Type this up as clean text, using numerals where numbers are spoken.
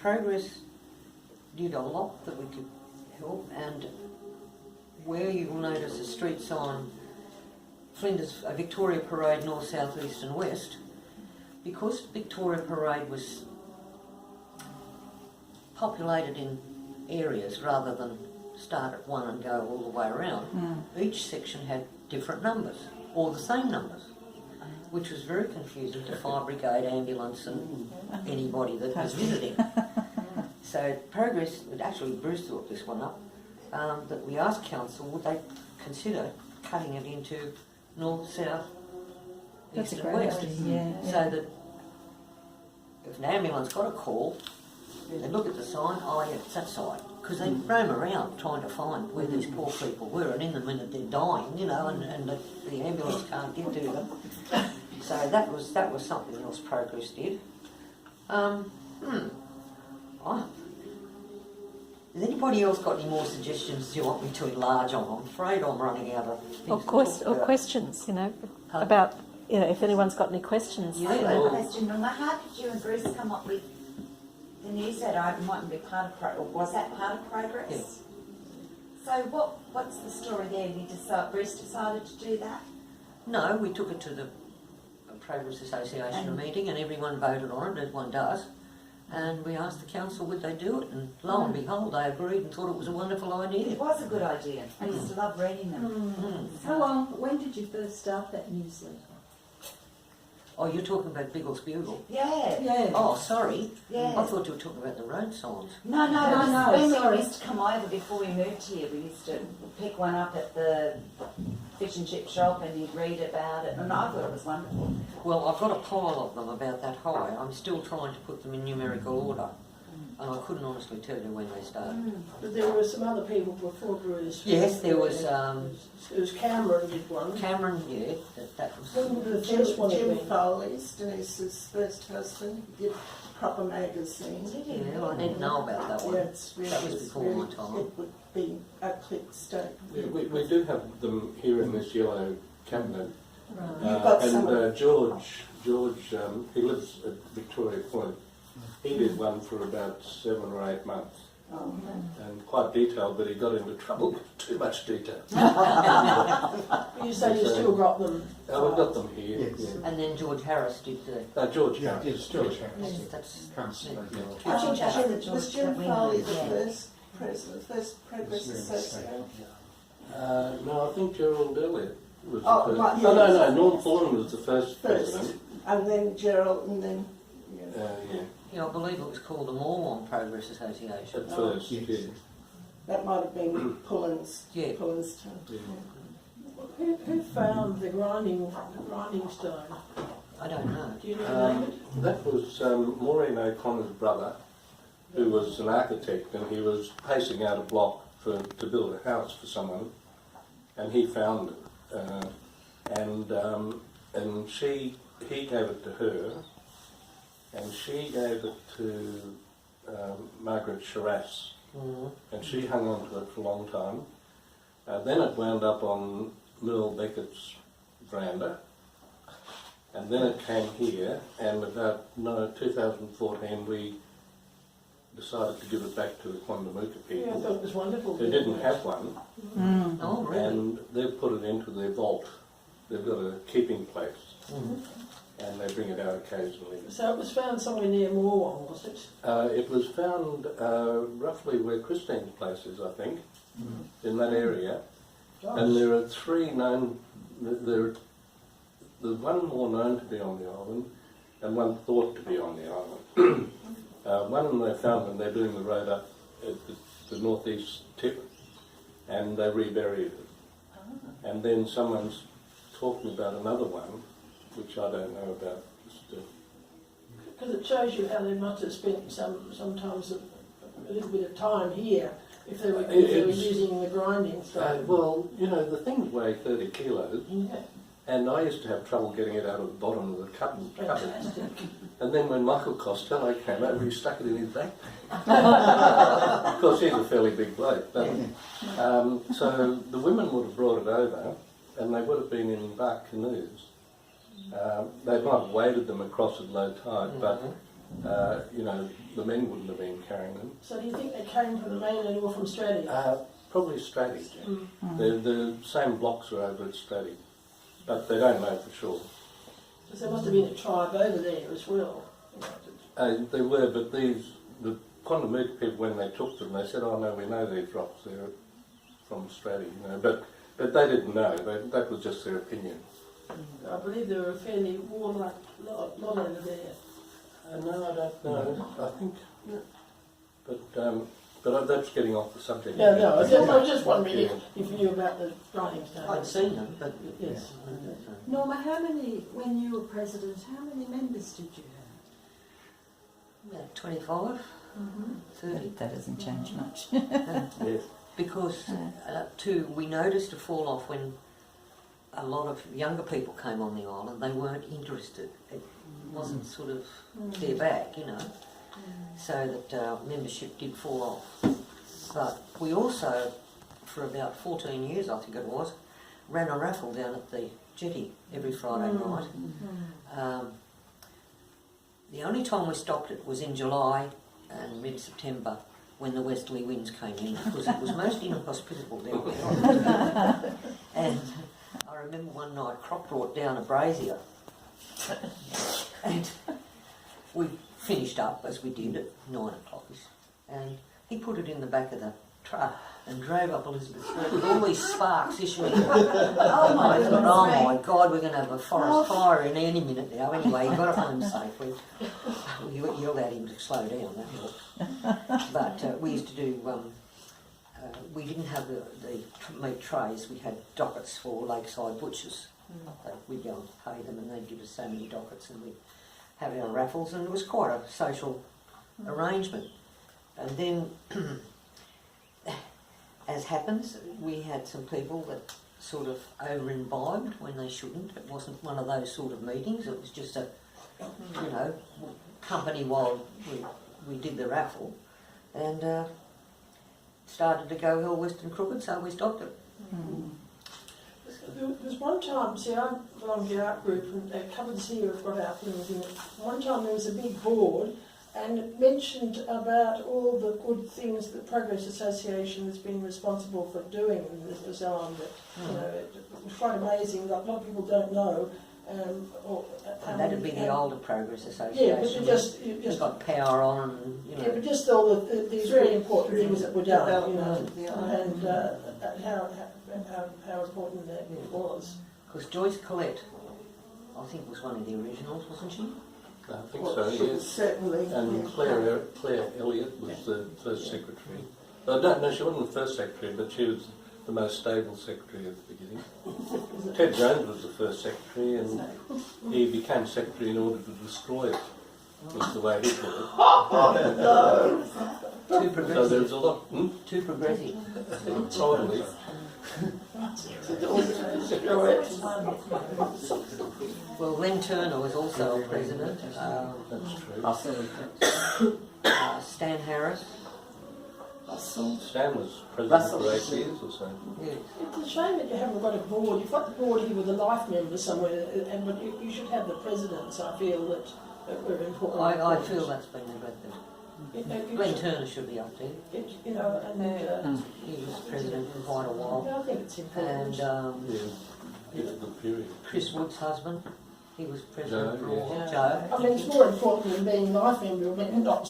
Progress did a lot that we could help, and where you will notice a street sign, Flinders, Victoria Parade, north, south, east and west, because Victoria Parade was populated in areas rather than start at one and go all the way around, each section had different numbers, or the same numbers, which was very confusing to fire brigade, ambulance and anybody that was visiting. So Progress, actually Bruce thought this one up, that we asked council would they consider cutting it into north, south, east and west, so that if an ambulance got a call, they look at the sign, oh yeah, it's that side, because they roam around trying to find where these poor people were, and in the minute they're dying, you know, and the ambulance can't get to them. So that was something else Progress did. Has anybody else got any more suggestions you want me to enlarge on? I'm afraid I'm running out of things Or questions, you know, about, you know, if anyone's got any questions. I have a question, Norma. How did you and Bruce come up with the news that I mightn't be part of Progress? Was that part of Progress? Yes. So what's the story there? Bruce decided to do that? No, we took it to the Progress Association meeting and everyone voted on it, as one does. And we asked the council would they do it, and lo and behold they agreed and thought it was a wonderful idea. It was a good idea. I used to love reading them. When did you first start that newsletter? Oh, you're talking about Biggles Bugle? Yeah. Oh, sorry. Yeah. I thought you were talking about the road signs. No, when we used to come over before we moved here, we used to pick one up at the fish and chip shop and you'd read about it, and I thought it was wonderful. Well, I've got a pile of them about that high. I'm still trying to put them in numerical order, and I couldn't honestly tell you when they started. But there were some other people before Bruce. Yes, there was. It was Cameron did one. Cameron, yeah, that was. The first one. Jim Foley's, Denise's first husband, did proper magazine. Yeah, I didn't know about that one. Yeah, it's really, that was before my time. It would be a click state. We do have them here in this yellow cabinet. Right. George, he lives at Victoria Point. He did one for about 7 or 8 months. Oh, And quite detailed, but he got into trouble with too much detail. You say you still got them? We've got them here. Yes. Yeah. And then George Harris did the. George. Yeah, it's George Harris. That's Councillor. Coochie chap. was Jim Foley the first president, first Progress Association? No, I think Gerald Elliott was the Oh, first. right, No, yes. Norm Thorne was the first First, president. and then Gerald, and then Yeah, I believe it was called the Mormon Progress Association. At first, yes. yeah. that might have been Pullen's. Yeah. Pullen's time. Yeah. Who found the grinding stone? I don't know. Do you know the name of it? That was Maureen O'Connor's brother, who was an architect, and he was pacing out a block to build a house for someone, and he found it, and he gave it to her, and she gave it to Margaret Shiras, and she hung on to it for a long time. Then it wound up on Merle Beckett's veranda, and then it came here, and about 2014 we decided to give it back to the Quandamooka people. Yeah, I thought it was wonderful. They didn't have one, Oh, really? and they've put it into their vault. They've got a keeping place, and they bring it out occasionally. So it was found somewhere near Morwong, was it? It was found roughly where Christine's place is, I think, in that area. And there are 3 known. There's one more known to be on the island, and one thought to be on the island. One they found when they're doing the road up at the northeast tip, and they reburied it. And then someone's talking about another one, which I don't know about still. Because it shows you how they must have spent sometimes a little bit of time here if they were using the grinding stone. Well, you know, the things weigh 30 kilos, Yeah. and I used to have trouble getting it out of the bottom of the cupboard. Fantastic. And then when Michael Costello came over, he stuck it in his back. Of course, he's a fairly big bloke. But, so the women would have brought it over, and they would have been in bark canoes. They might have waded them across at low tide, but you know, the men wouldn't have been carrying them. So do you think they came from the mainland or from Straddie? Probably Straddie. Mm. The same blocks are over at Straddie, but they don't know for sure. Because there must have been a tribe over there as well. They were, but the Pondamook people, when they took them, they said, "Oh no, we know these rocks. They're from Straddie," you know. But they didn't know. That was just their opinion. I believe there were a fairly warlike lot over there. No, I don't know. I think, but that's getting off the subject. Yeah, no, I was just wondering if you knew about the grinding stone. I'd seen them, but Yes. Norma, when you were president, how many members did you have? about 25, 30. That doesn't change much. Yes. Because, too, we noticed a fall off when a lot of younger people came on the island. They weren't interested. It wasn't sort of their bag, you know. So that membership did fall off. But we also, for about 14 years, I think it was, ran a raffle down at the jetty every Friday night. The only time we stopped it was in July and mid-September when the westerly winds came in, because it was most inhospitable down there. And I remember one night Croc brought down a brazier and we finished up as we did at 9 o'clock, and he put it in the back of the truck and drove up Elizabeth Street with all these sparks issuing. Oh my God, we're going to have a forest fire in any minute now. Anyway, he got it home safely. We yelled at him to slow down, that helped. But we used to do, we didn't have the meat trays, we had dockets for lakeside butchers. We'd go and pay them and they'd give us so many dockets and we'd have our raffles, and it was quite a social arrangement. And then, as happens, we had some people that sort of over-imbibed when they shouldn't. It wasn't one of those sort of meetings, it was just a, you know, company while we did the raffle, and started to go hell west and crooked, so we stopped it. There was one time, see, I belong to the art group, and they covered here have got our things in it. One time there was a big board, and it mentioned about all the good things that Progress Association has been responsible for doing in this design. That, you know, it was quite amazing. Like, a lot of people don't know. And that'd be the older Progress Association. Yeah, but you just got power on, and you know. Yeah, but just all these really important things that were done, you know, and how important that was. Because Joyce Collette, I think, was one of the originals, wasn't she? I think so, yes. Certainly. And Claire Elliott was the first secretary. No, she wasn't the first secretary, but she was the most stable secretary at the beginning. Ted Jones was the first secretary, and he became secretary in order to destroy it. Was the way he put it. Too progressive. So there was a lot. Too progressive. Probably. Well, Len Turner was also a president. That's true. Stan Harris. Stan was president for 8 years or so. Yeah. It's a shame that you haven't got a board. You've got the board here with a life member somewhere, but you should have the presidents. I feel that we're important. I feel that's been neglected. Glenn Turner should be up there. You know, and He was president for quite a while. I think it's important. And It's a good period. Chris Wood's husband, he was president Joe, for a while. yeah. Joe. I mean, it's more important than being life member, but not